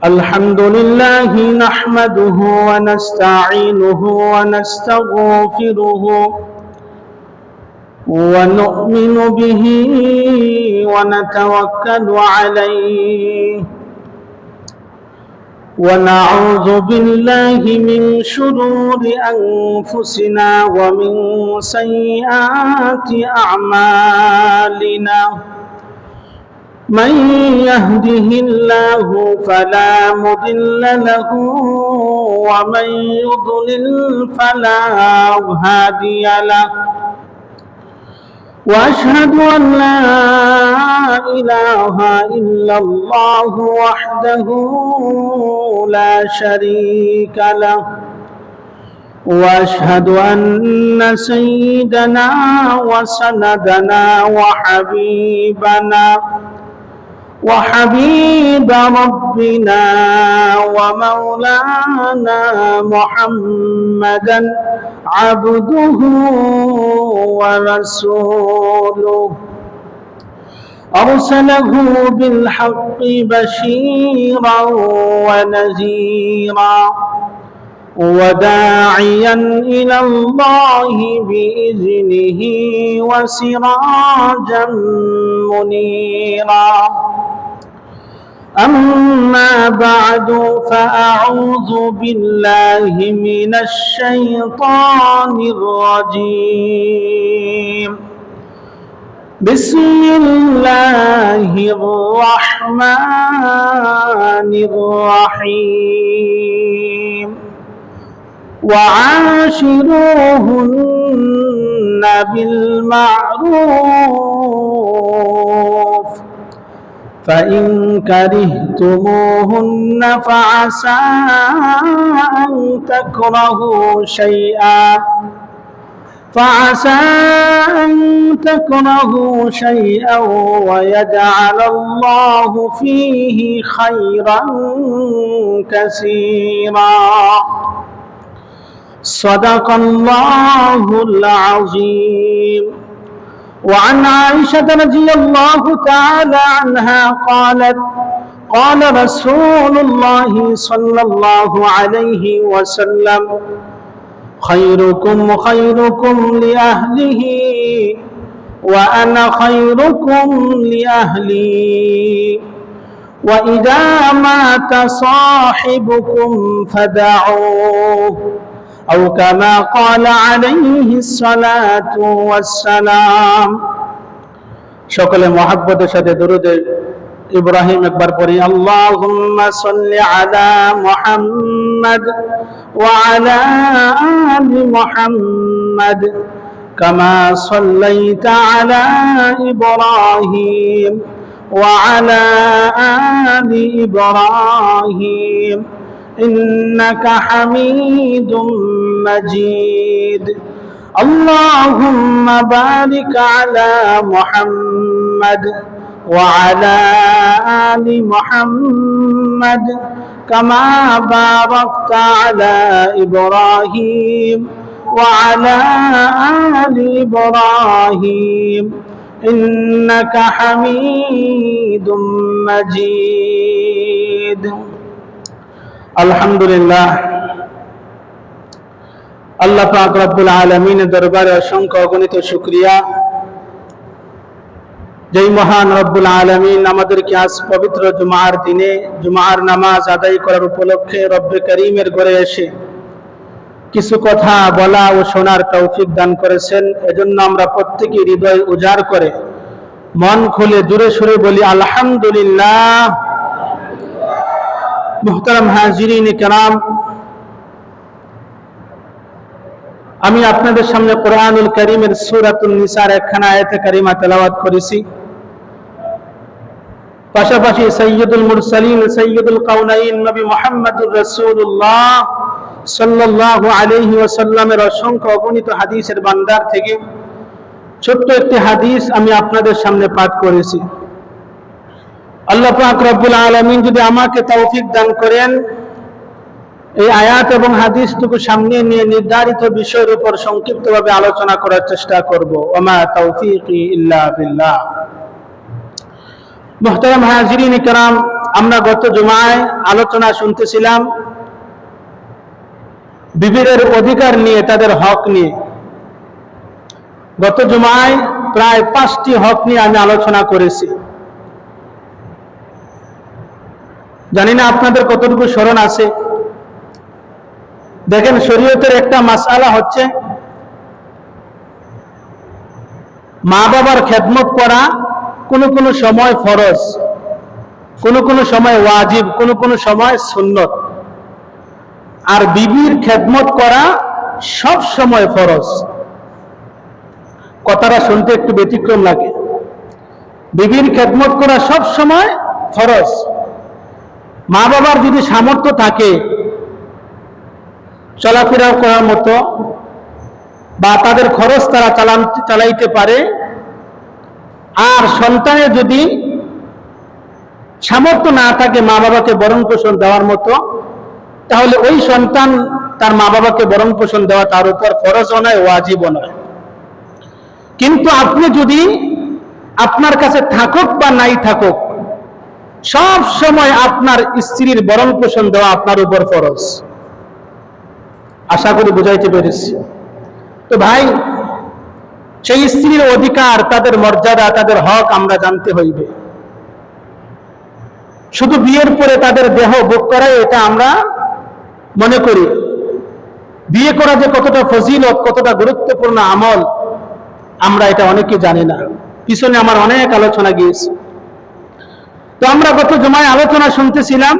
الحمد لله نحمده ونستعينه ونستغفره ونؤمن به ونتوكل عليه ونعوذ بالله من شرور أنفسنا ومن سيئات أعمالنا من يهده الله فلا مضل له ومن يضلل فلا هادي له وأشهد أن لا إله إلا الله وحده لا شريك له وأشهد أن سيدنا وسندنا وحبيب ربنا ومولانا محمدا عبده ورسوله أرسله بالحق بشيرا ونذيرا وداعيا إلى الله بإذنه وسراجا منيرا أما بعد فأعوذ بالله من الشيطان الرجيم بسم الله الرحمن الرحيم وعاشروهن بالمعروف فإن كرهتموهن فعسى أن تكرهوا شيئا ويجعل الله فيه خيرا كثيرا صدق الله العظيم. وعن عائشة رضي الله تعالى عنها قالت قال رسول الله صلى الله عليه وسلم خيركم لأهله وأنا خيركم لأهلي وإذا مات صاحبكم فدعوه أو كما قال عليه الصلاة والسلام. সকলে মহব্বতের সাথে দরুদ ইব্রাহিম একবার পড়ি। আল্লাহুম্মা সাল্লি আলা মুহাম্মাদ ওয়া আলা আলি মুহাম্মাদ কামা সাল্লাইতা আলা ইব্রাহিম ওয়া আলা আলি ইব্রাহিম إنك حميد مجيد. اللهم بارك على محمد وعلى آل محمد كما باركت على إبراهيم وعلى آل إبراهيم إنك حميد مجيد. আলহামদুলিল্লাহ, আল্লাহ পাক রব্বুল আলামিনের দরবারে অসংখ্য অগণিত শুকরিয়া, যেই মহান রব্বুল আলামিন আমাদেরকে আজ পবিত্র জুমার দিনে জুমার নামাজ আদায় করার উপলক্ষে রব্বে করিমের ঘরে এসে কিছু কথা বলা ও শোনার তৌফিক দান করেছেন। এজন্য আমরা প্রত্যেকেই হৃদয় উজাড় করে মন খুলে জোরে সুরে বলি আলহামদুলিল্লাহ। মুহতারাম হাজিরিন কিরাম, আমি আপনাদের সামনে কোরআনুল কারীমের সূরাতুন নিসার একখানা আয়াতে কারিমা তেলাওয়াত করেছি। পাশাপাশি সাইয়্যিদুল মুরসালিন সাইয়্যিদুল কাউনাইন নবী মুহাম্মদুর রাসূলুল্লাহ সাল্লাল্লাহু আলাইহি ওয়াসাল্লামের অসংখ্য অগণিত হাদিসের ভান্ডার থেকে ছোট্ট একটি হাদিস আমি আপনাদের সামনে পাঠ করেছি। আল্লাহ পাক রব্বুল আলামিন যদি আমাকে তৌফিক দান করেন, এই আয়াত এবং হাদিসটুকু সামনে নিয়ে নির্ধারিত বিষয়ের উপর সংক্ষিপ্তভাবে আলোচনা করার চেষ্টা করব। ওমা তাওফীকি ইল্লা বিল্লাহ। মুহতারাম হাজিরিন কিরাম, আমরা গত জুমায় আলোচনা শুনতেছিলাম বিবিদের অধিকার নিয়ে, তাদের হক নিয়ে। গত জুমায় প্রায় 5টি হক নিয়ে আমি আলোচনা করেছি। জানি না আপনাদের কতটুকু স্মরণ আছে। দেখেন, শরীয়তের একটা মাসআলা হচ্ছে মা বাবার খেদমত করা কোন কোন সময় ফরজ, কোন কোন সময় ওয়াজিব, কোন কোন সময় সুন্নত। আর বিবির খেদমত করা সব সময় ফরজ। কথাটা শুনতে একটু ব্যতিক্রম লাগে। বিবির খেদমত করা সব সময় ফরজ। মা বাবার যদি সামর্থ্য থাকে চলাফেরা করার মতো, বা তাদের খরচ তারা চালাইতে পারে, আর সন্তানের যদি সামর্থ্য না থাকে মা বাবাকে ভরণ পোষণ দেওয়ার মতো, তাহলে ওই সন্তান তার মা বাবাকে ভরণ পোষণ দেওয়া তার উপর ফরজও নয়, ওয়াজিবও নয়। কিন্তু আপনি যদি আপনার কাছে থাকুক বা নাই থাকুক, সব সময় আপনার স্ত্রীর ভরণ পোষণ দেওয়া আপনার উপর ফরজ। আশা করি বুঝাইতে পেরেছি। তো ভাই, সেই স্ত্রীর অধিকার, তাদের মর্যাদা, তাদের হক আমরা জানতে হইবে। শুধু বিয়ের পরে তাদের দেহ ভোগ করাই এটা আমরা মনে করি। বিয়ে করা যে কতটা ফজিলত, কতটা গুরুত্বপূর্ণ আমল, আমরা এটা অনেকে জানি না। পিছনে আমার অনেক আলোচনা গিয়েছে। তো আমরা গত জুমায় আলোচনা শুনতেছিলাম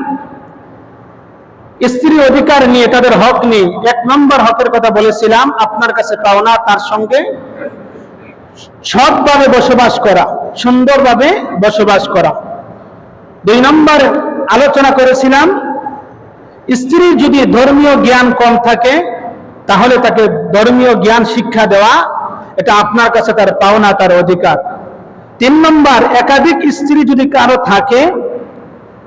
স্ত্রীর অধিকার নিয়ে, তাদের হক নিয়ে। 1 নম্বর হকের কথা বলেছিলাম, আপনার কাছে পাওনা তার সঙ্গে সৎভাবে বসবাস করা, সুন্দরভাবে বসবাস করা। 2 নম্বর আলোচনা করেছিলাম স্ত্রীর যদি ধর্মীয় জ্ঞান কম থাকে তাহলে তাকে ধর্মীয় জ্ঞান শিক্ষা দেওয়া, এটা আপনার কাছে তার পাওনা, তার অধিকার। 3 নম্বর, একাধিক স্ত্রী যদি কারো থাকে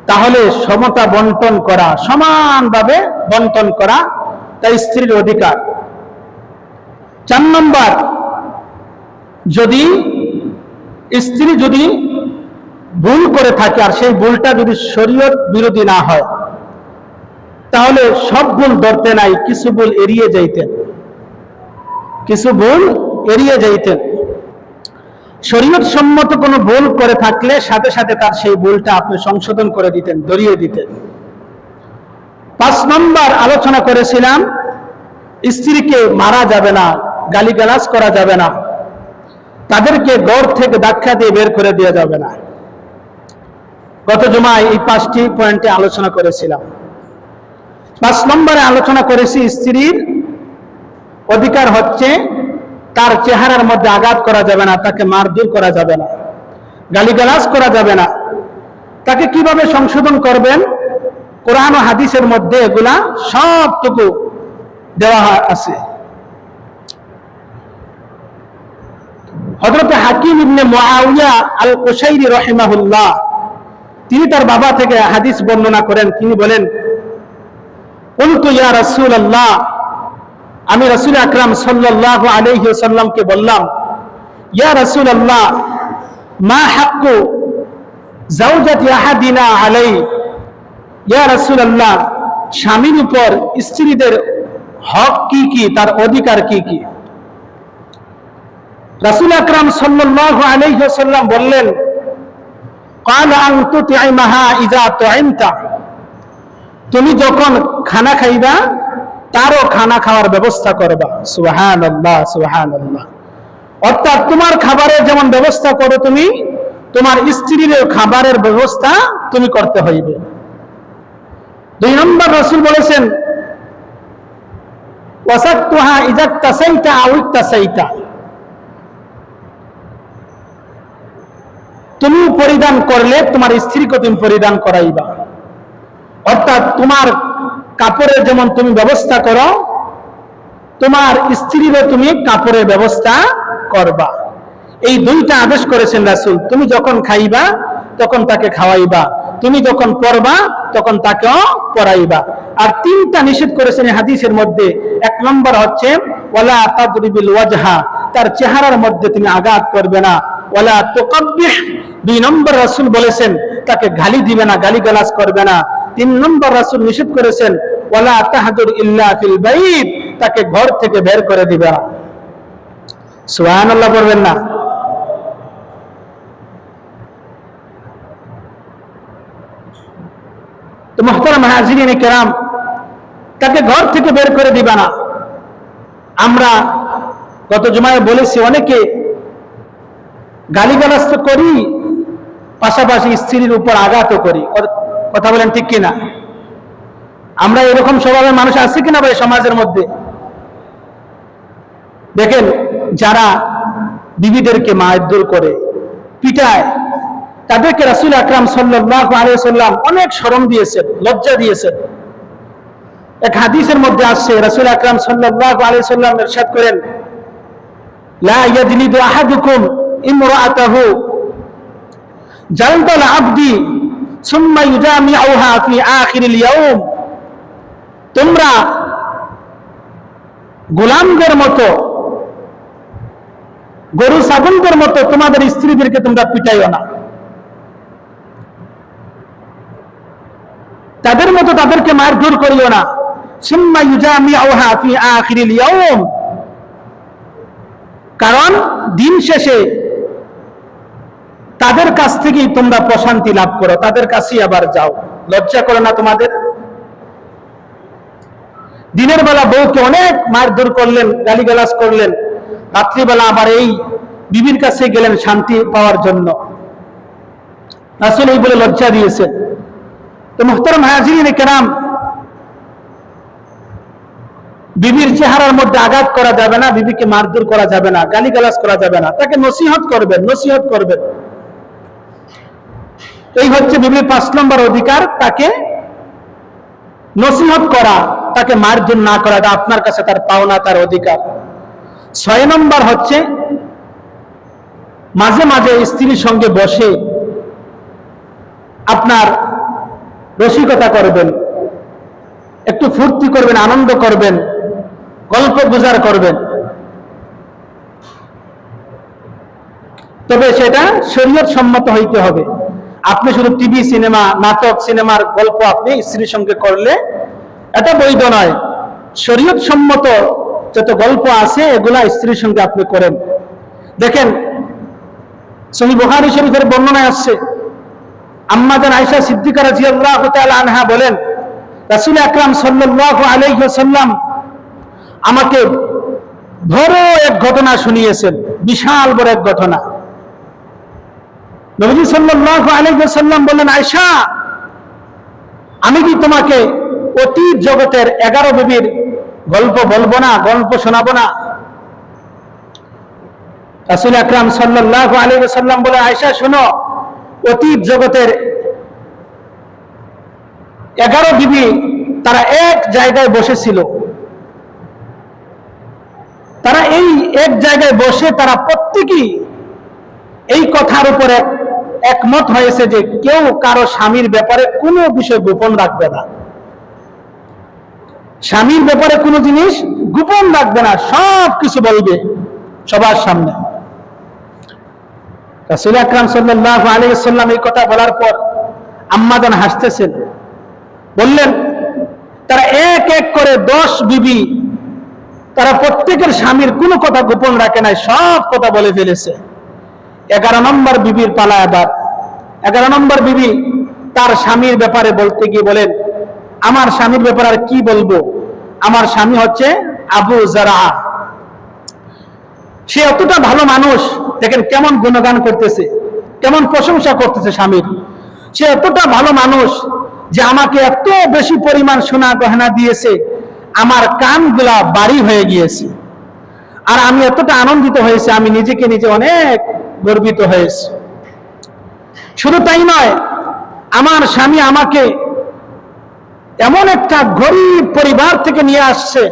তাহলে সমতা বন্টন করা, সমানভাবে বন্টন করা তার স্ত্রীর অধিকার। 4 নম্বর, যদি স্ত্রী যদি ভুল করে থাকে আর সেই ভুলটা যদি শরীয়ত বিরোধী না হয়, তাহলে সব ভুল ধরতে নাই, কিছু ভুল এড়িয়ে যাইতেন, কিছু ভুল এড়িয়ে যাইতেন। শরীয়ত সম্মত কোনো ভুল করে থাকলে সাথে সাথে তার সেই ভুলটা আপনি সংশোধন করে দিতেন, ধরিয়ে দিতেন। 5 নম্বর আলোচনা করেছিলাম স্ত্রীকে মারা যাবে না, গালিগালাজ করা যাবে না, তাদেরকে ঘর থেকে ধাক্কা দিয়ে বের করে দেওয়া যাবে না। গত জুমায় এই 5টি পয়েন্টে আলোচনা করেছিলাম। 5 নম্বরে আলোচনা করেছি স্ত্রীর অধিকার হচ্ছে তার চেহারার মধ্যে আঘাত করা যাবে না, তাকে মারধর করা যাবে না, গালিগালাজ করা যাবে না। তাকে কিভাবে সংশোধন করবেন, কোরআন ও হাদিসের মধ্যে এগুলা সবটুকু দেওয়া আছে। হযরত হাকিম ইবনে মুআবিয়া আল কুশাইরি রাহিমাহুল্লাহ, তিনি তার বাবা থেকে হাদিস বর্ণনা করেন। তিনি বলেন, কুলতু ইয়া রাসূলুল্লাহ, আমি রাসূল আকরাম সাল্লাল্লাহু আলাইহি ওয়াসাল্লামকে বললাম, ইয়া রাসূলুল্লাহ, মা হাক্কু যাওজাতি আহাদিনা আলাই, ইয়া রাসূলুল্লাহ, স্বামীর উপর স্ত্রীদের হক কি কি, তার অধিকার কি কি? রাসূল আকরাম সাল্লাল্লাহু আলাইহি ওয়াসাল্লাম বললেন, ক্বালা আন তুতিমাহা ইযা তুইমতা, তুমি যখন খানা খাইবা তারও খানা খাওয়ার ব্যবস্থা করবা। সুবহানাল্লাহ, সুবহানাল্লাহ। অর্থাৎ তোমার খাবারের যেমন ব্যবস্থা করো তুমি, তোমার স্ত্রীর খাবারের ব্যবস্থা তুমি করতে হইবে। 2 নম্বর রাসূল বলেছেন, ওয়াসাতুহা ইযা তাসাইতা আও ইতাসাইতা, তুমি পরিধান করলে তোমার স্ত্রীকে তুমি পরিধান করাইবা। অর্থাৎ তোমার কাপড়ের যেমন তুমি ব্যবস্থা করো, তোমার স্ত্রীরও তুমি কাপড়ের ব্যবস্থা করবা। এই 2টা আদেশ করেছেন রাসূল। তুমি যখন খাইবা তখন তাকে খাওয়াইবা, তুমি যখন পরবা তখন তাকেও পরাইবা। আর 3টা নিষেধ করেছেন এই হাদিসের মধ্যে। 1 নম্বর হচ্ছে ওয়ালা তাদরিবিল ওয়াজহা, তার চেহারার মধ্যে তুমি আঘাত করবে না। ওয়ালা তুকাব্বিহ 2 নম্বর রাসূল বলেছেন তাকে গালি দিবে না, গালিগালাজ করবে না। 3 নম্বর রাসূল নিষেধ করেছেন ওয়ালা তাহজুর ইল্লা ফিল বাইত, তাকে ঘর থেকে বের করে দিবে না। সুবহানাল্লাহ বলবেন না? তো মুহতারাম হাজিরিনে কেরাম, তাকে ঘর থেকে বের করে দিবে না। আমরা গত জুমায় বলেছি অনেকে গালিগালাজ তো করি, পাশাপাশি স্ত্রীর উপর আঘাতও করি। কথা বলেন ঠিক কিনা? আমরা এরকম স্বভাবের মানুষ আছে কিনা ভাই সমাজের মধ্যে? দেখেন, যারা বিবিদেরকে মারধর করে, পিটায়, তাদেরকে রাসূল আকরাম সাল্লাল্লাহু আলাইহি ওয়াসাল্লাম অনেক শরম দিয়েছেন, লজ্জা দিয়েছেন। এক হাদিসের মধ্যে আসছে রাসূল আকরাম সাল্লাল্লাহু আলাইহি ওয়াসাল্লাম ইরশাদ করেন, লা ইয়াজলিদু আহাদুকুম ইমরাআতাহু জালদাল আবদি সুম্মা ইউজামিউহা ফি আখিরিল ইয়াউম। তোমরা গোলামদের মতো, গরু ছাগলদের মতো তোমাদের স্ত্রীদেরকে তোমরা পিটাইও না, তাদের মতো তাদেরকে মারধর করিও না। সুম্মা ইউজামিউহা ফি আখিরিল ইয়াউম, কারণ দিন শেষে তাদের কাছ থেকেই তোমরা প্রশান্তি লাভ করো, তাদের কাছেই আবার যাও। লজ্জা করে না তোমাদের? দিনের বেলা বউকে অনেক মারধর করলেন, গালিগালাজ করলেন, রাত্রিবেলা আবার এই বিবির কাছে গেলেন শান্তি পাওয়ার জন্য। রাসূল এই বলে লজ্জা দিয়েছেন। তো মুহতারাম হাজিরিনে কেরাম, বিবির চেহারার মধ্যে আঘাত করা যাবে না, বিবিকে মারধর করা যাবে না, গালিগালাজ করা যাবে না, তাকে নসিহত করবেন, নসিহত করবেন। এই হচ্ছে বিবির 5 নম্বর অধিকার, তাকে নসিহত করা, তাকে মারধর না করা, এটা আপনার কাছে তার পাওনা, তার অধিকার। 6 নম্বর হচ্ছে মাঝে মাঝে স্ত্রীর সঙ্গে বসে আপনার রসিকতা করবেন, একটু ফুর্তি করবেন, আনন্দ করবেন, গল্প গুজার করবেন। তবে সেটা শরীয়ত সম্মত হইতে হবে। আপনি শুধু টিভি সিনেমা, নাটক, সিনেমার গল্প আপনি স্ত্রীর সঙ্গে করলে এটা বৈধ নয়। শরীয়ত সম্মত যত গল্প আছে এগুলা স্ত্রীর সঙ্গে আপনি করেন। দেখেন, সহিহ বুখারী শরীফের বর্ণনায় আসছে, আম্মা জান আয়েশা সিদ্দিকা রাদিয়াল্লাহু তাআলা আনহা বলেন, রাসূল আকরাম সাল্লাল্লাহু আলাইহি ওয়াসাল্লাম আমাকে বড় এক ঘটনা শুনিয়েছেন, বিশাল বড় এক ঘটনা। নবী সাল্লাল্লাহু আলাইহি ওয়াসাল্লাম বললেন, আয়েশা, আমি কি তোমাকে অতীত জগতের 11 বিবির গল্প বলবো না, গল্প শোনাবো না? রাসূল আকরাম সাল্লাল্লাহু আলাইহি ওয়াসাল্লাম বলে, আয়েশা শোনো, অতীত জগতের 11 বিবি তারা এক জায়গায় বসেছিল। তারা এই এক জায়গায় বসে তারা প্রত্যেকেই এই কথার উপরে একমত হয়েছে যে কেউ কারো স্বামীর ব্যাপারে কোনো বিষয় গোপন রাখবে না, স্বামীর ব্যাপারে কোনো জিনিস গোপন রাখবে না, সব কিছু বলবে সবার সামনে। রাসূল আকরাম সাল্লাল্লাহু আলাইহি ওয়াসাল্লাম এই কথা বলার পর আম্মা জান হাসতেছেন, বললেন, তারা এক এক করে 10 বিবি, তারা প্রত্যেকের স্বামীর কোনো কথা গোপন রাখে নাই, সব কথা বলে ফেলেছে। 11 নম্বর বিবির পালা এবার। 11 নম্বর বিবি তার স্বামীর ব্যাপারে বলতে গিয়ে বলেন, আমার স্বামীর ব্যাপারে আর কি বলবো, আমার স্বামী হচ্ছে আবু জারা, সে এতটা ভালো মানুষ। দেখেন কেমন গুণগান করতেছে, কেমন প্রশংসা করতেছে স্বামীর। সে এতটা ভালো মানুষ যে আমাকে এত বেশি পরিমাণ সোনা গহনা দিয়েছে, আমার কানগুলা বাড়ি হয়ে গিয়েছে, আর আমি এতটা আনন্দিত হয়েছে, আমি নিজেকে নিজে অনেক গর্বিত হয়েছে। শুধু তাই নয়, আমার স্বামী আমাকে এমন একটা গরিব পরিবার থেকে নিয়ে আসছে,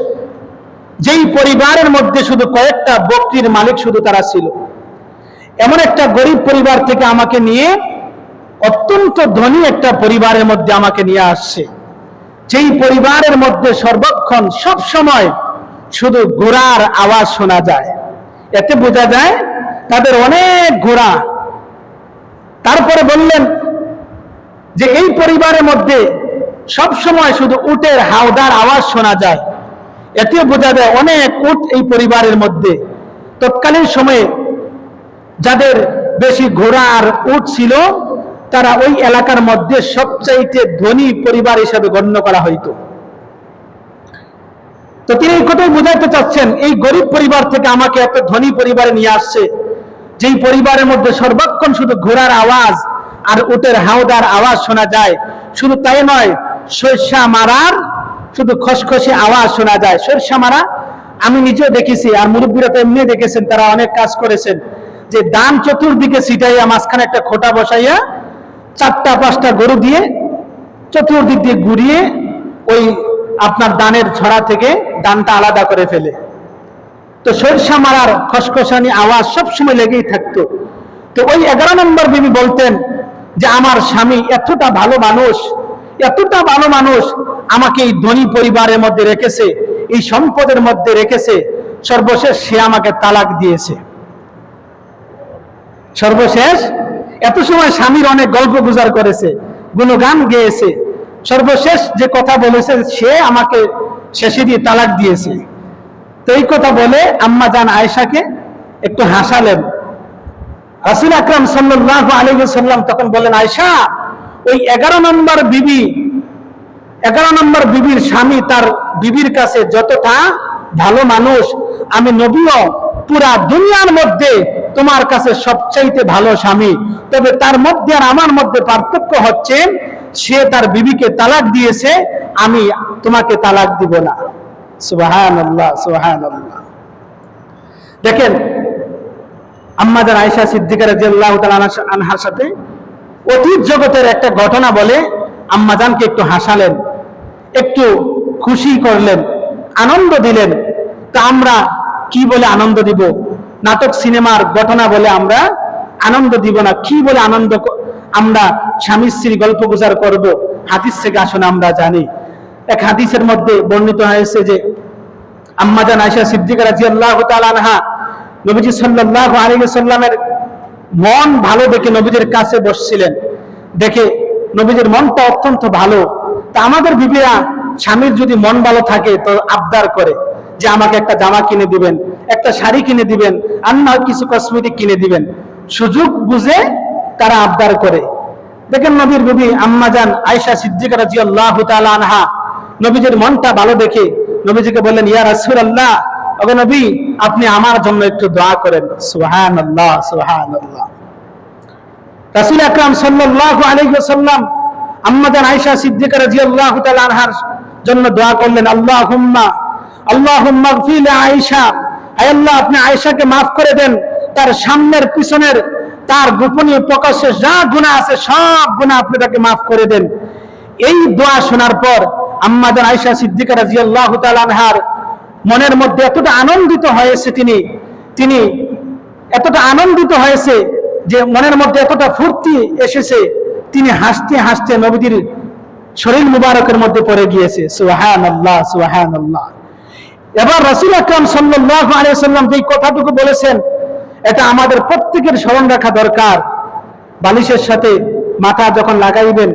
যেই পরিবারের মধ্যে শুধু কয়েকটা বকরির মালিক শুধু তারা ছিল। এমন একটা গরিব পরিবার থেকে আমাকে নিয়ে অত্যন্ত ধনী একটা পরিবারের মধ্যে আমাকে নিয়ে আসছে, যেই পরিবারের মধ্যে সর্বক্ষণ সব সময় শুধু ঘোড়ার আওয়াজ শোনা যায়। এতে বোঝা যায় তাদের অনেক ঘোড়া, তারপরে বললেন যে এই পরিবারের মধ্যে সব সময় শুধু উটের হাওদার আওয়াজ শোনা যায়, এতে বোঝা যায় অনেক উট এই পরিবারের মধ্যে। তৎকালীন সময়ে যাদের বেশি ঘোড়া আর উট ছিল তারা ওই এলাকার মধ্যে সবচাইতে ধনী পরিবার হিসাবে গণ্য করা হইতো। তো তিনি এই কথাই বুঝাইতে চাচ্ছেন, এই গরিব পরিবার থেকে আমাকে এত ধনী পরিবারে নিয়ে আসছে, যেই পরিবারের মধ্যে সর্বক্ষণ শুধু ঘোড়ার আওয়াজ আর উটের হাওদার আওয়াজ শোনা যায়। শুধু তাই নয়, সরষা মারার শুধু খসখসে আওয়াজ শোনা যায়। সরষা মারা আমি নিজেও দেখেছি, আর মুরব্বীরা তো এমনি দেখেছেন, তারা অনেক কাজ করেছেন, যে ধান চতুর্দিকে ছিটাইয়া মাঝখানে একটা খোটা বসাইয়া 4-5টা গরু দিয়ে চতুর্দিক দিয়ে ঘুরিয়ে ওই আপনার ধানের ছড়া থেকে ধানটা আলাদা করে ফেলে। তো সরষা মারার খসখসানি আওয়াজ সবসময় লেগেই থাকতো। তো ওই 11 নম্বর বিবি বলতেন যে আমার স্বামী এতটা ভালো মানুষ আমাকে এই ধনী পরিবারের মধ্যে রেখেছে, এই সম্পদের মধ্যে রেখেছে, সর্বশেষ সে আমাকে তালাক দিয়েছে। সর্বশেষ এত সময় স্বামীর অনেক গল্প গুজার করেছে, গুণগান গেয়েছে, সর্বশেষ যে কথা বলেছে সে আমাকে শেষে দিয়ে তালাক দিয়েছে। তো এই কথা বলে আম্মা জান আয়েশাকে একটু হাসালেন। রাসূল আকরাম সাল্লাল্লাহু আলাইহি ওয়াসাল্লাম তখন বললেন, আয়েশা, ওই 11 নম্বর বিবির স্বামী তার বিবির কাছে যতটা ভালো মানুষ, আমি নবীও পুরা দুনিয়ার মধ্যে তোমার কাছে সবচাইতে ভালো স্বামী। তবে তার মধ্যে আর আমার মধ্যে পার্থক্য হচ্ছে, সে তার বিবিকে তালাক দিয়েছে, আমি তোমাকে তালাক দিব না। সুবহানাল্লাহ, সুবহানাল্লাহ। দেখেন, আম্মা জান আয়েশা সিদ্দিকা রাদিয়াল্লাহু তাআলা আনহার সাথে অতীত জগতের একটা ঘটনা বলে আম্মা জানকে একটু হাসালেন, একটু খুশি করলেন, আনন্দ দিলেন। তা আমরা কি বলে আনন্দ দিব? নাটক সিনেমার ঘটনা বলে আমরা আনন্দ দিব না, কি বলে আনন্দ আমরা স্বামী স্ত্রী গল্প গুজার করব? হাদিস থেকে আসলে আমরা জানি, এক হাদিসের মধ্যে বর্ণিত হয়েছে যে আম্মা জান আয়েশা সিদ্দিকা রাদিয়াল্লাহু তাআলা আনহা নবীজি সাল্লাল্লাহু আলাইহি ওয়াসাল্লামের মন ভালো দেখে নবীজির কাছে বসছিলেন। দেখে নবীজির মনটা অত্যন্ত ভালো। তা আমাদের বিবিরা স্বামীর যদি মন ভালো থাকে তো আবদার করে যে আমাকে একটা জামা কিনে দিবেন, একটা শাড়ি কিনে দিবেন, আর না কিছু কসমেটিক কিনে দিবেন। সুযোগ বুঝে তারা আবদার করে। দেখেন, নবীর বিবি আম্মা জান আয়েশা সিদ্দিকা রাদিয়াল্লাহু তাআলা আনহা নবীজির মনটা ভালো দেখে নবীজিকে বললেন, ইয়া রাসূলুল্লাহ, ওগো নবী, আপনি আমার জন্য একটু দোয়া করেন। সুবহানাল্লাহ, সুবহানাল্লাহ। রাসূল আকরাম সাল্লাল্লাহু আলাইহি ওয়াসাল্লাম আম্মা জান আয়েশা সিদ্দিকা রাদিয়াল্লাহু তাআলা আনহার জন্য দোয়া করলেন, আল্লাহুম্মা ইগফির লি আয়েশা, হে আল্লাহ, আপনি আয়েশাকে maaf করে দেন, তার সামনের পিছনের তার গোপনীয় প্রকাশ্যে যা গুনাহ আছে সব গুনাহ আপনি তাকে maaf করে দেন। এই দোয়া শোনার পর আম্মা জান আয়েশা সিদ্দিকা রাদিয়াল্লাহু তাআলা আনহার মনের মধ্যে এতটা আনন্দিত হয়েছে, তিনি এতটা আনন্দিত হয়েছে যে মনের মধ্যে এতটা ফুর্তি এসেছে, তিনি হাসতে হাসতে নবীজির শরীর মুবারকের মধ্যে পড়ে গিয়েছে। সুবহানাল্লাহ, সুবহানাল্লাহ। এবার রাসূল আকরাম সাল্লাল্লাহু আলাইহি ওয়াসাল্লাম যে কথাটুকু বলেছেন, এটা আমাদের প্রত্যেকের স্মরণ রাখা দরকার। বালিশের সাথে মাথা যখন লাগাইবেন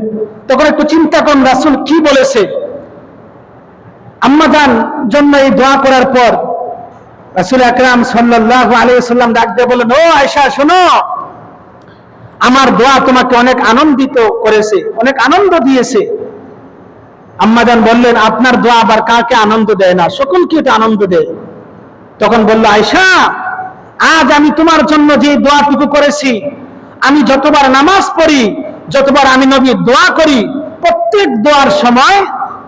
তখন একটু চিন্তা করুন রাসূল কি বলেছে। আম্মা জান জন্য এই দোয়া করার পর রাসূল আকরাম সাল্লাল্লাহু আলাইহি ওয়াসাল্লাম ডাক দিয়ে বলেন, ও আয়েশা, শোনো, আমার দোয়া তোমাকে অনেক আনন্দিত করেছে, অনেক আনন্দ দিয়েছে। আম্মা জান বললেন, আপনার দোয়া আবার কাকে আনন্দ দেয় না? সকলকে এটা আনন্দ দেয়। তখন বলল, আয়েশা, আজ আমি তোমার জন্য যে দোয়াটুকু করেছি, আমি যতবার নামাজ পড়ি, যতবার আমি নবীর দোয়া করি, প্রত্যেক দোয়ার সময়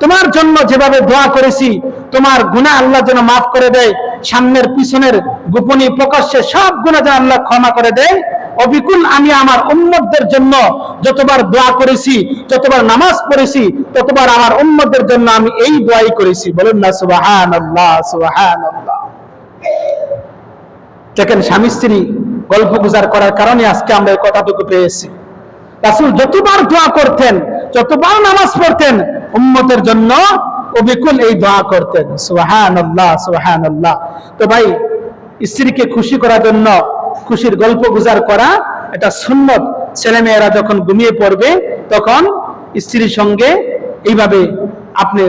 তোমার জন্য যেভাবে দোয়া করেছি, তোমার গুনাহ আল্লাহ যেন মাফ করে দেয়, সামনের পিছনের গোপনীয় প্রকাশ্যে সব গুনাহ যেন আল্লাহ ক্ষমা করে দেয়। অবিকুল আমি আমার উম্মতদের জন্য যতবার দোয়া করেছি, যতবার নামাজ পড়েছি, ততবার আমার উম্মতদের জন্য আমি এই দোয়াই করেছি। বলুন না সুবহানাল্লাহ, সুবহানাল্লাহ। দেখেন, স্বামী স্ত্রী গল্প গুজার করার কারণে আজকে আমরা এই কথাটুকু পেয়েছি। রাসূল যতবার দোয়া করতেন, যতবার নামাজ পড়তেন, উম্মতের জন্য অবিকুল এই দোয়া করতেন। সুবহানাল্লাহ, সুবহানাল্লাহ। তো ভাই, স্ত্রীকে খুশি করার জন্য খুশির গল্প গুজার করা এটা সুন্নত। ছেলেমেয়েরা যখন ঘুমিয়ে পড়বে তখন স্ত্রীর সঙ্গে এইভাবে আপনি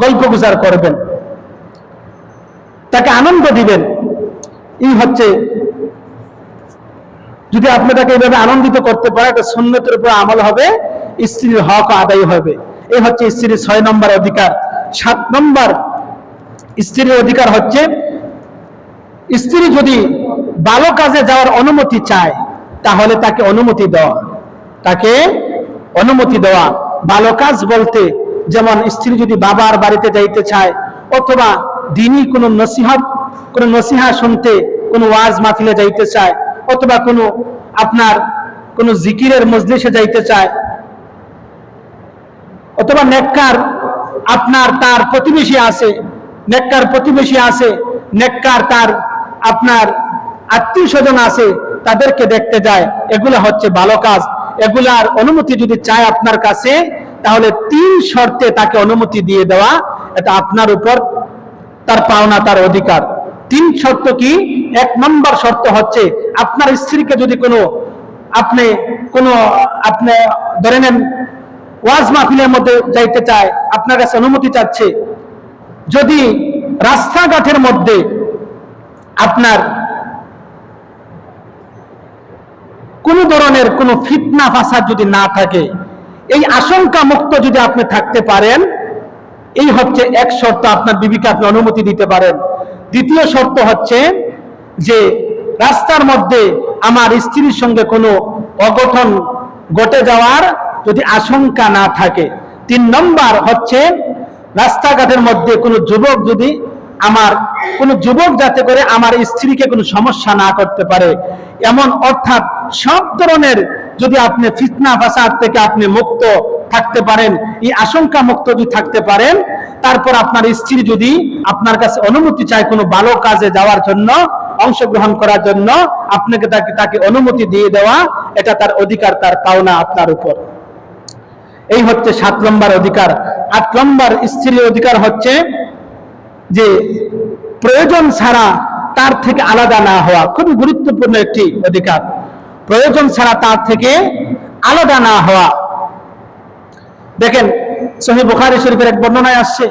গল্প গুজর করবেন, তাকে আনন্দ দিবেন। এই হচ্ছে, যদি আপনি তাকে এইভাবে আনন্দিত করতে পারে, একটা সুন্নতের উপর আমল হবে, স্ত্রীর হক আদায় হবে। এই হচ্ছে স্ত্রীর 6 নম্বর অধিকার। 7 নম্বর স্ত্রীর অধিকার হচ্ছে, স্ত্রী যদি ভালো কাজে যাওয়ার অনুমতি চায় তাহলে তাকে অনুমতি দেওয়া, তাকে অনুমতি দেওয়া। ভালো কাজ বলতে যেমন স্ত্রী যদি বাবার বাড়িতে যাইতে চায়, অথবা দিনই কোনো নসিহা শুনতে, কোনো ওয়াজ মাহফিলে যাইতে চায়, অথবা আপনার কোনো জিকিরের মজলিসে যাইতে চায়, অথবা নেককার তার প্রতিবেশী আছে, নেককার তার আপনার আত্মীয় স্বজন আছে, তাদেরকে দেখতে যায়, এগুলা হচ্ছে ভালো কাজ। এগুলার অনুমতি যদি চায় আপনার কাছে, তাহলে 3 শর্তে তাকে অনুমতি দিয়ে দেওয়া, এটা আপনার উপর তার পাওনা, তার অধিকার। 3 শর্ত কি? 1 নম্বর শর্ত হচ্ছে, আপনার স্ত্রীকে যদি আপনি ধরে নেন ওয়াজ মাহফিলের মধ্যে যাইতে চায়, আপনার কাছে অনুমতি চাচ্ছে, যদি রাস্তাঘাটের মধ্যে আপনার কোন ধরনের কোন ফিতনা ফাসাদ যদি না থাকে, এই আশঙ্কা মুক্ত যদি আপনি থাকতে পারেন, এই হচ্ছে 1 শর্ত, আপনার বিবিকে আপনি অনুমতি দিতে পারেন। 2য় শর্ত হচ্ছে যে রাস্তার মধ্যে আমার স্ত্রীর সঙ্গে কোনো অঘটন ঘটে যাওয়ার যদি আশঙ্কা না থাকে। 3 নম্বর হচ্ছে রাস্তাঘাটের মধ্যে কোনো যুবক যাতে করে আমার স্ত্রীকে কোনো সমস্যা না করতে পারে, এমন, অর্থাৎ সব ধরনের যদি আপনি ফিতনা ফাসাদ থেকে আপনি মুক্ত থাকতে পারেন, এই আশঙ্কা মুক্ত যদি থাকতে পারেন, তারপর আপনার স্ত্রী যদি আপনার কাছে অনুমতি চায় কোনো ভালো কাজে যাওয়ার জন্য, অংশগ্রহণ করার জন্য, আপনাকে তাকে অনুমতি দিয়ে দেওয়া, এটা তার অধিকার, তার পাওনা আপনার উপর। এই হচ্ছে 7 নম্বর অধিকার। 8 নম্বর স্ত্রীর অধিকার হচ্ছে যে প্রয়োজন ছাড়া তার থেকে আলাদা না হওয়া, খুবই গুরুত্বপূর্ণ একটি অধিকার। প্রয়োজন ছাড়া তার থেকে আলাদা না হওয়া। দেখেন, সহিহ বুখারী শরীফের এক বর্ণনায় আসছে,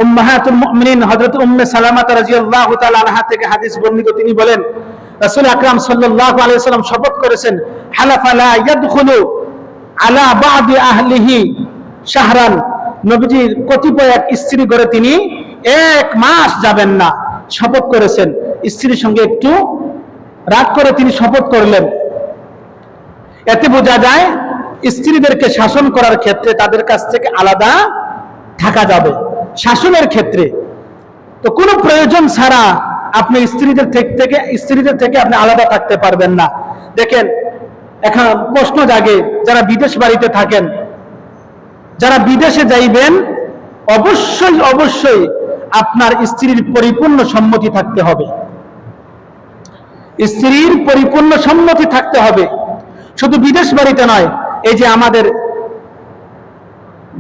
উম্মাহাতুল মুমিনিন হযরত উম্মে সালামা রাদিয়াল্লাহু তাআলা আনহা থেকে হাদিস বর্ণিত, তিনি বলেন, রাসূল আকরাম সাল্লাল্লাহু আলাইহি ওয়াসাল্লাম শপথ করেছেন, হালাফা লা ইয়াদখুলু আলা বাদি আহলিহি শাহরান, নবীজির কতিপয় এক স্ত্রী ঘরে তিনি 1 মাস যাবেন না, শপথ করেছেন। স্ত্রীর সঙ্গে একটু রাগ করে তিনি শপথ করলেন। এতে বোঝা যায় স্ত্রীদেরকে শাসন করার ক্ষেত্রে তাদের কাছ থেকে আলাদা থাকা যাবে। শাসনের ক্ষেত্রে তো কোনো প্রয়োজন ছাড়া আপনি স্ত্রীদের থেকে আপনি আলাদা থাকতে পারবেন না। দেখেন, এখন প্রশ্ন জাগে, যারা বিদেশ বাড়িতে থাকেন, যারা বিদেশে যাইবেন, অবশ্যই আপনার স্ত্রীর পরিপূর্ণ সম্মতি থাকতে হবে। স্ত্রীর পরিপূর্ণ সম্মতি থাকতে হবে। শুধু বিদেশ বাড়িতে নয়, এই যে আমাদের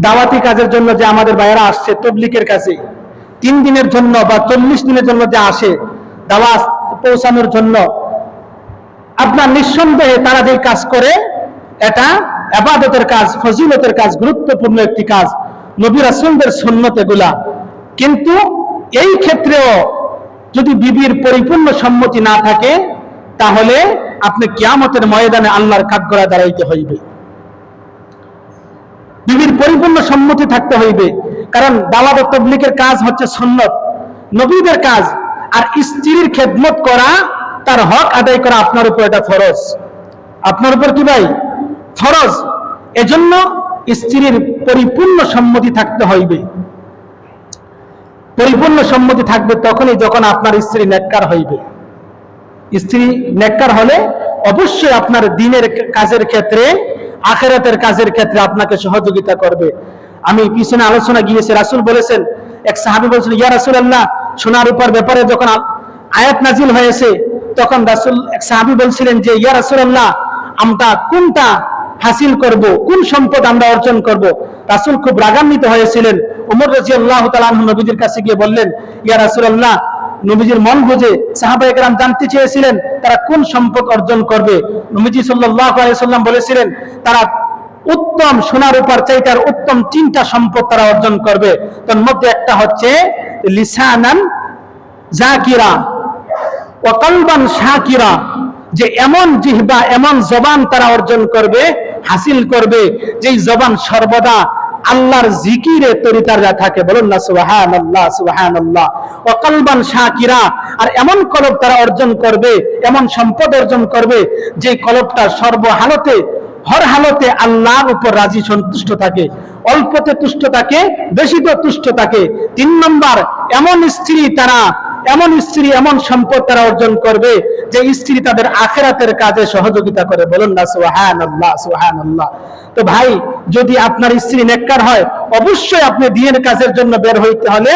দাওয়াতি কাজের জন্য যে আমাদের ভাইয়েরা আসছে তবলিগের কাছে, 3 দিনের জন্য বা 40 দিনের জন্য যে আসে দাওয়াত পৌঁছানোর জন্য, আপনার নিঃসন্দেহে তারা যে কাজ করে, এটা ইবাদতের কাজ, ফজিলতের কাজ, গুরুত্বপূর্ণ একটি কাজ, নবী রাসূলদের সুন্নাত এগুলা। কিন্তু এই ক্ষেত্রেও যদি বিবির পরিপূর্ণ সম্মতি না থাকে, তাহলে আপনি কিয়ামতের ময়দানে আল্লাহর কাঠগড়ায় দাঁড়াইতে হইবে। বিবির পরিপূর্ণ সম্মতি থাকতে হইবে, কারণ দাওয়াত ও তাবলীগের কাজ হচ্ছে সুন্নাত, নবীদের কাজ। আর স্ত্রীর খেদমত করা, তার হক আদায় করা আপনার উপর, এটা ফরজ। আপনার উপর কি ভাই? ফরজ। এজন্য স্ত্রীর পরিপূর্ণ সম্মতি থাকতে হইবে। পরিপূর্ণ সম্মতি থাকবে তখনই যখন আপনার স্ত্রী নেককার হইবে। স্ত্রী নেককার হলে অবশ্যই আপনার দ্বীনের কাজের ক্ষেত্রে, আখিরাতের কাজের ক্ষেত্রে আপনাকে সহযোগিতা করবে। আমি পিছনে আলোচনা গিয়েছি, রাসূল বলেছেন, এক সাহাবী বলেছেন, ইয়া রাসূলুল্লাহ, সোনার উপর ব্যাপারে যখন আয়াত নাজিল হয়েছে, তখন রাসূল, এক সাহাবী বলছিলেন যে, ইয়া রাসূলুল্লাহ, আমরা কোনটা হাসিল করব, কোন সম্পদ আমরা অর্জন করব? রাসূল খুব রাগান্বিত হয়েছিলেন। ওমর রাদিয়াল্লাহু তাআলা আনহু নবীজির কাছে গিয়ে বললেন, ইয়া রাসূলুল্লাহ, নবীজির মন বুঝে সাহাবায়ে কেরাম জানতে চেয়েছিলেন তারা কোন সম্পদ অর্জন করবে। নবীজি সাল্লাল্লাহু আলাইহি সাল্লাম বলেছিলেন তারা উত্তম সোনার উপর চাইতে আর উত্তম 3টা সম্পদ তারা অর্জন করবে। তার মধ্যে একটা হচ্ছে লিসানান জাকিরা ওয়া কলবান শাকিরা, যে এমন জিহবা এমন জবান তারা অর্জন করবে হাসিল করবে যেই জবান সর্বদা আল্লাহর জিকিরে তরিতাজা থাকে। বলুন না সুবহানাল্লাহ সুবহানাল্লাহ। ওয়া কলবান শাকিরা, আর এমন কলব তারা অর্জন করবে এমন সম্পদ অর্জন করবে যে কলবটা সর্বহালতে হর হালতে আল্লাহর উপর রাজি সন্তুষ্ট থাকে, অল্পতে তুষ্ট থাকে বেশিতে তুষ্ট থাকে। 3 নম্বর এমন স্ত্রী এমন সম্পদ তারা অর্জন করবে যে স্ত্রী তাদের আখিরাতের কাজে সহযোগিতা করে। বলুন না সুবহানাল্লাহ সুবহানাল্লাহ। তো ভাই, যদি আপনার স্ত্রী নেককার হয় অবশ্যই আপনি দ্বীনের কাজের জন্য বের হইতে হলে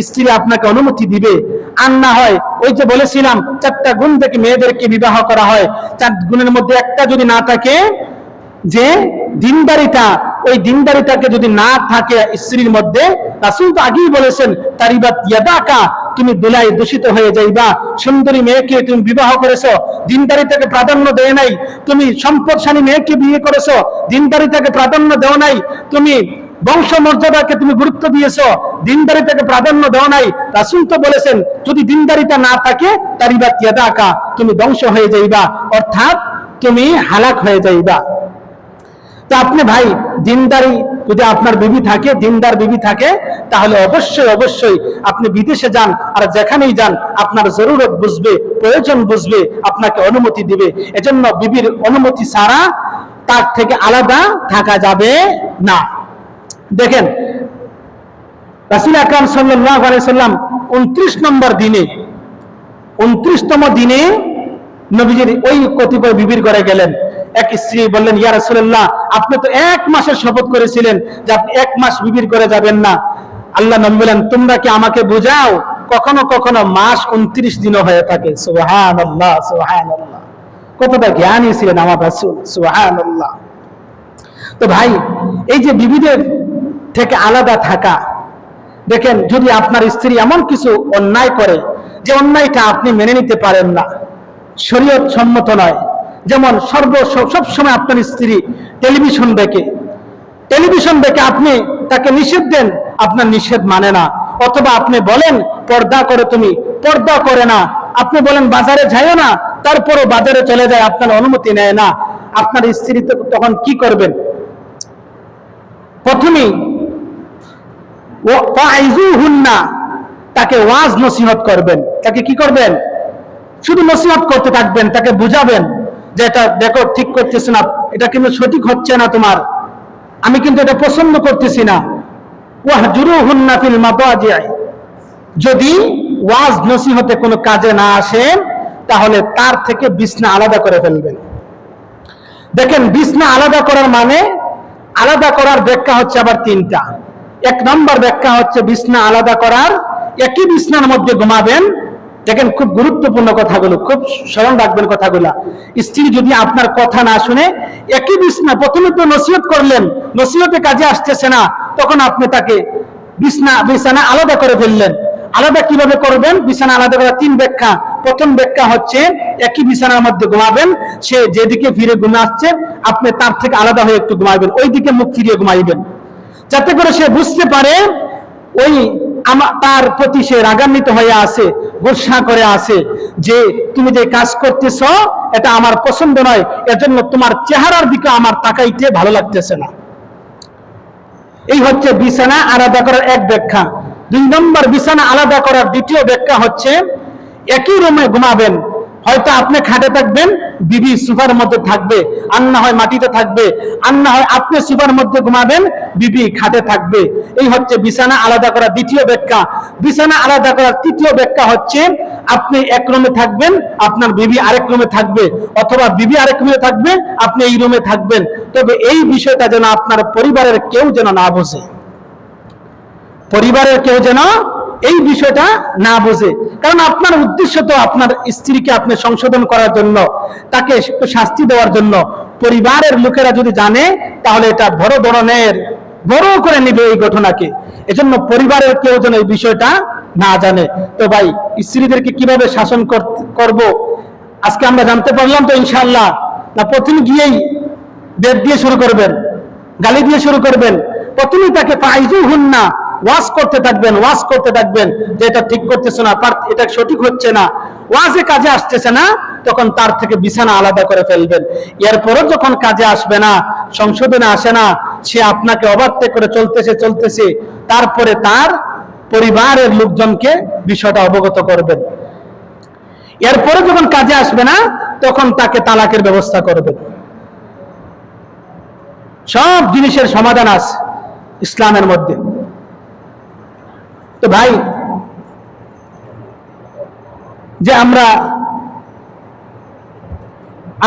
স্ত্রী আপনাকে অনুমতি দিবে। আর না হয় ওই যে বলেছিলাম 4টা গুণ থেকে মেয়েদেরকে বিবাহ করা হয়, 4 গুণের মধ্যে একটা যদি না থাকে যে দিনদারিতা, ওই দিনদারিতাকে যদি না থাকে স্ত্রীর মধ্যে, রাসূল তো আগেই বলেছেন তারিবাত ইয়াদাকা, তুমি দুলাই দূষিত হয়ে যাইবা। সুন্দরী মেয়েকে তুমি বিবাহ করেছো, দিনদারিতাকে প্রাধান্য দেয় নাই। তুমি সম্পদশালী মেয়েকে বিয়ে করেছো, দিনদারিতাকে প্রাধান্য দেও নাই। তুমি বংশ মর্যাদাকে তুমি গুরুত্ব দিয়েছো, দিনদারিতাকে প্রাধান্য দেও নাই। রাসূল তো বলেছেন যদি দিনদারিতা না থাকে তারিবাত ইয়াদাকা, তুমি ধ্বংস হয়ে যাইবা, অর্থাৎ তুমি হালাক হয়ে যাইবা। তো আপনি ভাই দিনদারি যদি আপনার বিবি থাকে, দিনদার বিবি থাকে, তাহলে অবশ্যই অবশ্যই আপনি বিদেশে যান, আর যেখানেই যান আপনার জরুরত বুঝবে, প্রয়োজন বুঝবে, আপনাকে অনুমতি দিবে। এজন্য বিবির অনুমতি ছাড়া তার থেকে আলাদা থাকা যাবে না। দেখেন রাসূল আকরাম সাল্লাল্লাহু আলাইহি সাল্লাম 29 নম্বর দিনে 29তম দিনে নবীজির ওই কতিপয় বিবির ঘরে গেলেন। এক স্ত্রী বললেন, ইয়া রাসূলুল্লাহ, আপনি তো 1 মাসের শপথ করেছিলেন যে আপনি 1 মাস বিবির ঘরে যাবেন না। আল্লাহ নবী বলেন, তোমরা কি আমাকে বুঝাও, কখনো কখনো মাস 29 দিনও হয়ে থাকে। সুবহানাল্লাহ সুবহানাল্লাহ। কতটা জ্ঞানী ছিলেন আমার রাসূল, সুবহানাল্লাহ। তো ভাই, এই যে বিবিদের থেকে আলাদা থাকা, দেখেন যদি আপনার স্ত্রী এমন কিছু অন্যায় করে যে অন্যায়টা আপনি মেনে নিতে পারেন না, শরীয়ত সম্মত নয়, যেমন সব সময় আপনার স্ত্রী টেলিভিশন দেখে আপনি তাকে নিষেধ দেন, আপনার নিষেধ মানে না। অথবা আপনি বলেন পর্দা করে, তুমি পর্দা করে না। আপনি বলেন বাজারে যাইও না, তারপরও বাজারে চলে যায়, আপনার অনুমতি নেয় না। আপনার স্ত্রী তখন কি করবেন? প্রথমেই তাকে ওয়াজ নসিহত করবেন। তাকে কি করবেন? শুধু নসিহত করতে থাকবেন, তাকে বুঝাবেন যে এটা দেখো ঠিক করতেছ না, এটা কিন্তু সঠিক হচ্ছে না তোমার, আমি কিন্তু এটা পছন্দ করতেছি না। ওয়াহজুরুহুন্না ফিল মাদাজি', যদি ওয়াজ নসিহতে কোনো কাজে না আসে তাহলে তার থেকে বিছনা আলাদা করে ফেলবেন। দেখেন বিছনা আলাদা করার মানে, আলাদা করার ব্যাখ্যা হচ্ছে আবার 3টা। 1 নম্বর ব্যাখ্যা হচ্ছে বিছনা আলাদা করার, একই বিছনার মধ্যে ঘুমাবেন। দেখেন খুব গুরুত্বপূর্ণ কথাগুলো, খুব স্মরণ রাখবেন কথাগুলা। স্ত্রী যদি আপনার কথা না শুনে, একই বিছনা, প্রথমে তো নসিহত করলেন, নসিহতে কাজে আসতেছে না, তখন আপনি তাকে বিছানা আলাদা করে ফেললেন। আলাদা কিভাবে করবেন? বিছানা আলাদা করার 3 ব্যাখ্যা। প্রথম ব্যাখ্যা হচ্ছে একই বিছানার মধ্যে ঘুমাবেন, সে যেদিকে ফিরে ঘুমাচ্ছে আপনি তার থেকে আলাদা হয়ে একটু ঘুমাইবেন, ওইদিকে মুখ ফিরিয়ে ঘুমাইবেন, যাতে করে সে বুঝতে পারে ওই তার প্রতি সে রাগান্বিত হয়ে আছে, গোসা করে আছে যে তুমি যে কাজ করতেছ এটা আমার পছন্দ নয়, এজন্য তোমার চেহারার দিকে আমার তাকাইতে ভালো লাগতেছে না। এই হচ্ছে বিছানা আলাদা করার 1 ব্যাখ্যা। 2 নম্বর বিছানা আলাদা করার 2য় ব্যাখ্যা হচ্ছে একই রুমে ঘুমাবেন, হয়তো আপনি খাটে থাকবেন, বিবি সোফার মধ্যে থাকবে, আর না হয় মাটিতে থাকবে, আর না হয় আপনি সোফার মধ্যে ঘুমাবেন, বিবি খাটে থাকবে। এই হচ্ছে বিছানা আলাদা করার 2য় ব্যাখ্যা। বিছানা আলাদা করার 3য় ব্যাখ্যা হচ্ছে আপনি এক রুমে থাকবেন, আপনার বিবি আরেক রুমে থাকবে, অথবা বিবি আরেক রুমে থাকবে, আপনি এই রুমে থাকবেন। তবে এই বিষয়টা যেন আপনার পরিবারের কেউ যেন না বোঝে, পরিবারের কেউ যেন এই বিষয়টা না বোঝে। কারণ আপনার উদ্দেশ্য তো আপনার স্ত্রীকে আপনি সংশোধন করার জন্য, তাকে শাস্তি দেওয়ার জন্য। পরিবারের লোকেরা যদি জানে তাহলে এটা বড় করে নেবে এই ঘটনাকে। এজন্য পরিবারের কেউ যেন এই বিষয়টা না জানে। তো ভাই স্ত্রীদেরকে কিভাবে শাসন করব আজকে আমরা জানতে পারলাম তো ইনশাআল্লাহ। না প্রথমে গিয়েই বেদ দিয়ে শুরু করবেন, গালি দিয়ে শুরু করবেন, প্রথমেই তাকে ফাইজুহুন্না ওয়াজ করতে থাকবেন যে এটা ঠিক করতেছ না, এটা সঠিক হচ্ছে না, ওয়াজে কাজে আসতেছে না, তখন তার থেকে বিছানা আলাদা করে ফেলবেন। এরপরও যখন কাজে আসবে না, সংশোধনে আসে না, সে আপনাকে অবাধ্য করে চলতেছে, তারপরে তার পরিবারের লোকজনকে বিষয়টা অবগত করবেন। এরপরে যখন কাজে আসবে না, তখন তাকে তালাকের ব্যবস্থা করবেন। সব জিনিসের সমাধান আছে ইসলামের মধ্যে। তো ভাই যে আমরা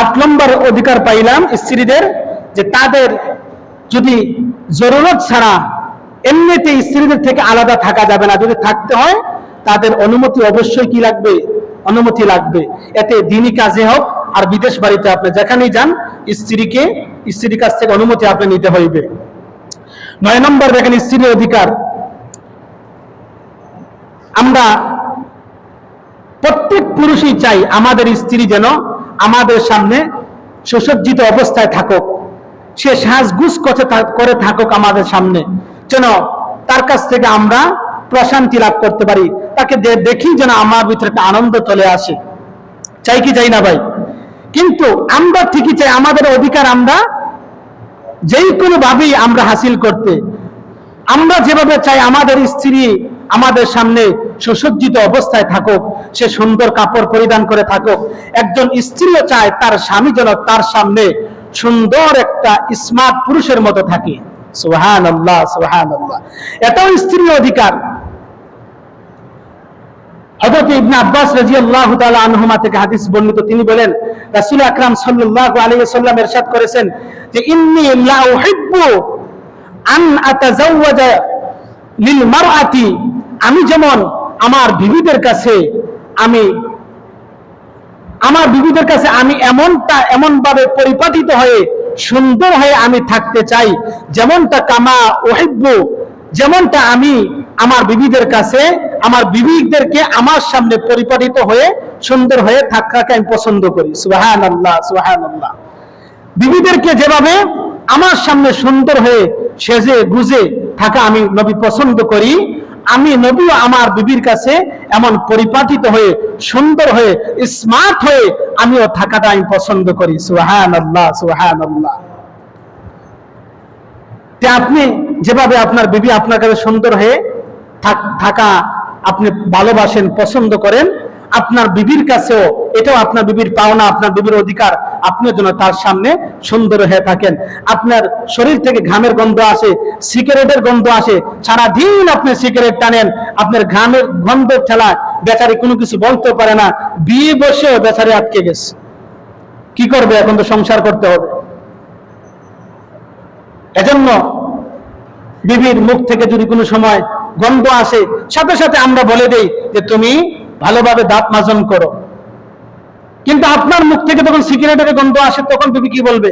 8 নম্বর অধিকার পাইলাম স্ত্রীদের, যে তাদের যদি জরুরত ছাড়া এমনিতে স্ত্রীদের থেকে আলাদা থাকা যাবে না, যদি থাকতে হয় তাদের অনুমতি অবশ্যই কি লাগবে, অনুমতি লাগবে। এতে দিনী কাজে হোক আর বিদেশ বাড়িতে আপনি যেখানেই যান স্ত্রীর কাছ থেকে অনুমতি আপনি নিতে হইবে। 9 নম্বর দেখেন স্ত্রীর অধিকার। আমরা প্রত্যেক পুরুষই চাই আমাদের স্ত্রী যেন আমাদের সামনে সুসজ্জিত অবস্থায় থাকুক, সে সাজগুজ করে থাকুক আমাদের সামনে, যেন তার কাছ থেকে আমরা প্রশান্তি লাভ করতে পারি, তাকে দেখি যেন আমার ভিতরে একটা আনন্দ চলে আসে। চাই কি চাই না ভাই? কিন্তু আমরা ঠিকই চাই আমাদের অধিকার আমরা যেই কোনো ভাবেই আমরা হাসিল করতে, আমরা যেভাবে চাই আমাদের স্ত্রী আমাদের সামনে সুসজ্জিত অবস্থায় থাকুক, সে সুন্দর কাপড় পরিধান করে থাকুক। একজন স্ত্রীও চায় তার স্বামী যেন তার সামনে সুন্দর একটা স্মার্ট পুরুষের মতো থাকে। সুবহানাল্লাহ, সুবহানাল্লাহ। এটাও স্ত্রীর অধিকার। হযরত ইবনে আব্বাস রাদিয়াল্লাহু তাআলা আনহুমা থেকে হাদিস বর্ণিত, তিনি বলেন রাসূল আকরাম সাল্লাল্লাহু আলাইহি ওয়াসাল্লাম ইরশাদ করেছেন যে ইন্নী লা উহিব্বু আন আতাজাওয়াজা লিল মারআতি, আমি যেমন আমার বিবিদের কাছে আমি এমন ভাবে পরিপাটিত হয়ে সুন্দর হয়ে আমি থাকতে চাই, যেমনটা কামা উহিব্বু, যেমনটা আমি আমার বিবিদেরকে আমার সামনে পরিপাটিত হয়ে সুন্দর হয়ে থাকাকে আমি পছন্দ করি। সুবহানাল্লাহ, সুবহানাল্লাহ। বিবিদেরকে যেভাবে আমার সামনে সুন্দর হয়ে সেজে গুজে থাকা আমি নবী পছন্দ করি, আমি নবীও আমার বিবির কাছে এমন পরিপাটিত হয়ে সুন্দর হয়ে স্মার্ট হয়ে আমিও থাকাটা আমি পছন্দ করি। সুবহানাল্লাহ, সুবহানাল্লাহ। আপনি যেভাবে আপনার বিবি আপনার কাছে সুন্দর হয়ে থাকা আপনি ভালোবাসেন, পছন্দ করেন, আপনার বিবির কাছেও এটাও আপনার বিবির পাওনা, আপনার বিবির অধিকার, আপনিও যেন তার সামনে সুন্দর হয়ে থাকেন। আপনার শরীর থেকে ঘামের গন্ধ আসে, সিগারেটের গন্ধ আসে, সারাদিন আপনি সিগারেট টানেন, আপনার ঘামের গন্ধ ঠেলা বেচারি কোনো কিছু বলতে পারে না, বিয়ে বসেও বেচারি আটকে গেছে। কি করবে? এখন তো সংসার করতে হবে। এজন্য বিবির মুখ থেকে যদি কোনো সময় গন্ধ আসে, সাথে সাথে আমরা বলে দেই যে তুমি ভালোভাবে দাঁত মাজন করো। কিন্তু আপনার মুখ থেকে যখন সিগারেটের গন্ধ আসে, তখন বিবি কি বলবে?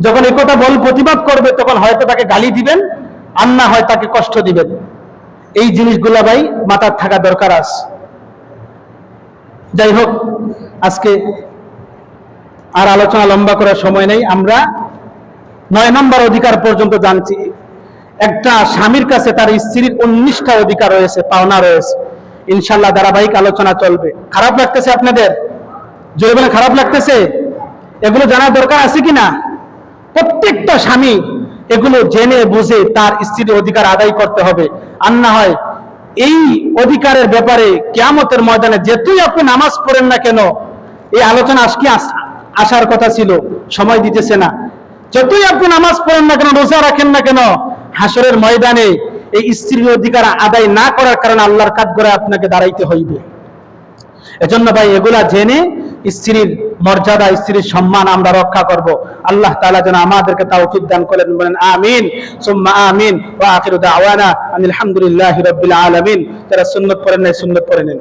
যখন এই কথা প্রতিবাদ করবে, তখন হয়তো তাকে গালি দিবেন, আর না হয় তাকে কষ্ট দিবেন। এই জিনিসগুলা ভাই মাথায় থাকা দরকার আছে। যাই হোক, আজকে আর আলোচনা লম্বা করার সময় নেই। আমরা 9 নম্বর অধিকার পর্যন্ত জানছি। একটা স্বামীর কাছে তার স্ত্রীর 19টা অধিকার রয়েছে, পাওনা রয়েছে। ইনশাআল্লাহ ধারাবাহিক আলোচনা চলবে। খারাপ লাগতেছে আপনাদের? জোরে বলেন, খারাপ লাগতেছে? এগুলো জানার দরকার আছে কিনা? প্রত্যেকটা স্বামী এগুলো জেনে বুঝে তার স্ত্রীর অধিকার আদায় করতে হবে। আর না হয় এই অধিকারের ব্যাপারে কিয়ামতের ময়দানে যেতুই আপনি নামাজ পড়েন না কেন, এই আলোচনা আজকে আসার কথা ছিল, সময় দিতেছে না। যতই আপনি নামাজ পড়েন না কেন, রোজা রাখেন না কেন, হাসরের ময়দানে এই স্ত্রীর অধিকার আদায় না করার কারণে আল্লাহর কাঠগড়ায় আপনাকে দাঁড়াইতে হইবে। এজন্য ভাই এগুলা জেনে স্ত্রীর মর্যাদা, স্ত্রীর সম্মান আমরা রক্ষা করব। আল্লাহ তাআলা যেন আমাদেরকে তৌফিক দান করেন, বলেন আমিন সুম্মা আমিন। ওয়া আখিরু দাওয়ানা আলহামদুলিল্লাহি রাব্বিল আলামিন। যারা সুন্নাত পড়েন নাই সুন্নাত পড়ে নেন।